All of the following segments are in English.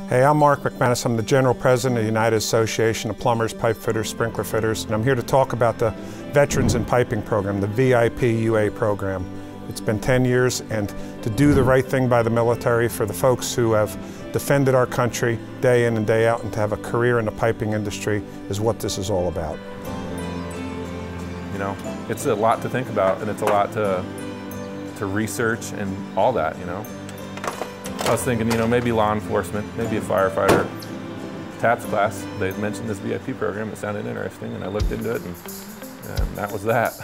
Hey, I'm Mark McManus. I'm the General President of the United Association of Plumbers, Pipe Fitters, Sprinkler Fitters, and I'm here to talk about the Veterans in Piping program, the VIP UA program. It's been 10 years, and to do the right thing by the military for the folks who have defended our country day in and day out and to have a career in the piping industry is what this is all about. You know, it's a lot to think about, and it's a lot to research and all that, you know. I was thinking, you know, maybe law enforcement, maybe a firefighter TAPS class. They mentioned this VIP program. It sounded interesting, and I looked into it, and that was that.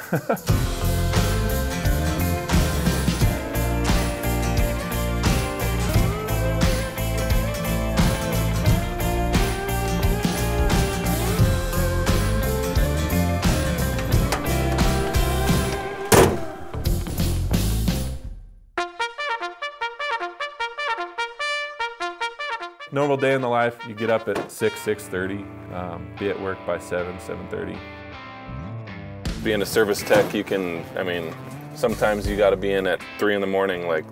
Normal day in the life, you get up at 6:30, be at work by 7:30. Being a service tech, you can, I mean, sometimes you gotta be in at 3 in the morning. Like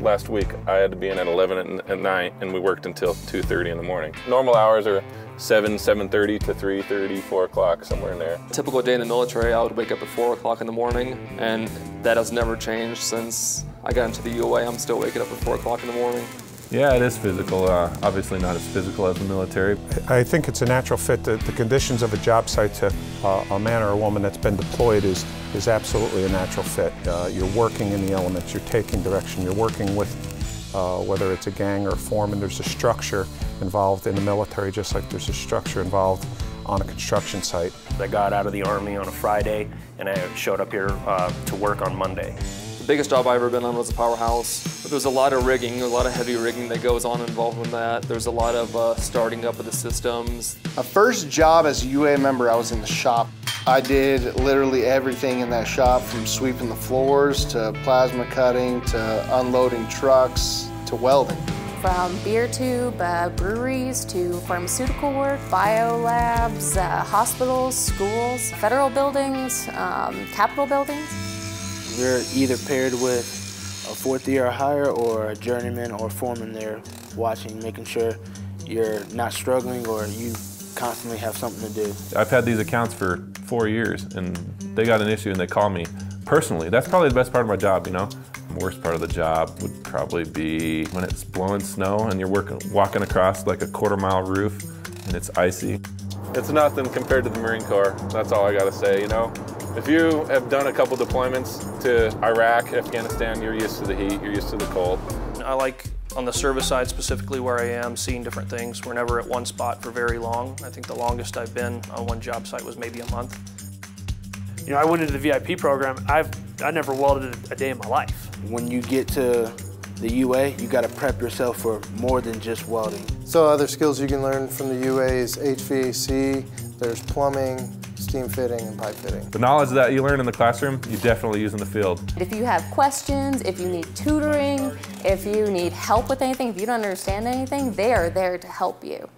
last week, I had to be in at 11 at night, and we worked until 2:30 in the morning. Normal hours are 7:30 to 3:30, 4 o'clock, somewhere in there. Typical day in the military, I would wake up at 4 o'clock in the morning, and that has never changed since I got into the UA. I'm still waking up at 4 o'clock in the morning. Yeah, it is physical. Obviously not as physical as the military. I think it's a natural fit. The conditions of a job site to a man or a woman that's been deployed is absolutely a natural fit. You're working in the elements, you're taking direction, you're working with, whether it's a gang or a foreman, there's a structure involved in the military just like there's a structure involved on a construction site. I got out of the Army on a Friday and I showed up here to work on Monday. The biggest job I've ever been on was a powerhouse. There's a lot of rigging, a lot of heavy rigging that goes on involved with that. There's a lot of starting up of the systems. My first job as a UA member, I was in the shop. I did literally everything in that shop, from sweeping the floors to plasma cutting to unloading trucks to welding. From beer tube, breweries to pharmaceutical work, biolabs, hospitals, schools, federal buildings, Capitol buildings. You're either paired with a 4th year or higher, or a journeyman or foreman there watching, making sure you're not struggling or you constantly have something to do. I've had these accounts for 4 years, and they got an issue and they call me personally. That's probably the best part of my job, you know. The worst part of the job would probably be when it's blowing snow and you're walking across like a 1/4-mile roof and it's icy. It's nothing compared to the Marine Corps. That's all I gotta say, you know. If you have done a couple deployments to Iraq, Afghanistan, you're used to the heat, you're used to the cold. I like, on the service side specifically where I am, seeing different things. We're never at one spot for very long. I think the longest I've been on one job site was maybe a month. You know, I went into the VIP program. I never welded a day in my life. When you get to the UA, you got to prep yourself for more than just welding. So other skills you can learn from the UA is HVAC, there's plumbing, steam fitting, and pipe fitting. The knowledge that you learn in the classroom, you definitely use in the field. If you have questions, if you need tutoring, if you need help with anything, if you don't understand anything, they are there to help you.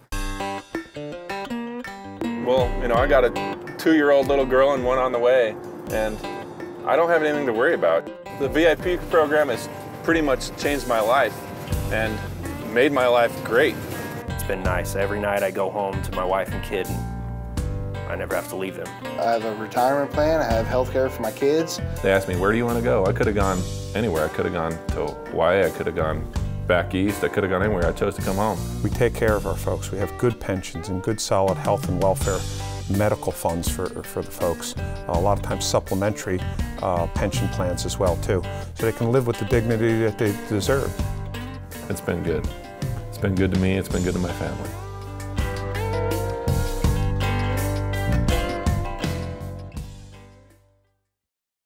Well, you know, I got a 2-year-old little girl and one on the way, and I don't have anything to worry about. The VIP program has pretty much changed my life and made my life great. It's been nice. Every night I go home to my wife and kid, and I never have to leave them. I have a retirement plan, I have health care for my kids. They asked me, where do you want to go? I could have gone anywhere. I could have gone to Hawaii, I could have gone back east, I could have gone anywhere. I chose to come home. We take care of our folks. We have good pensions and good solid health and welfare medical funds for the folks. A lot of times supplementary pension plans as well too, so they can live with the dignity that they deserve. It's been good. It's been good to me, it's been good to my family.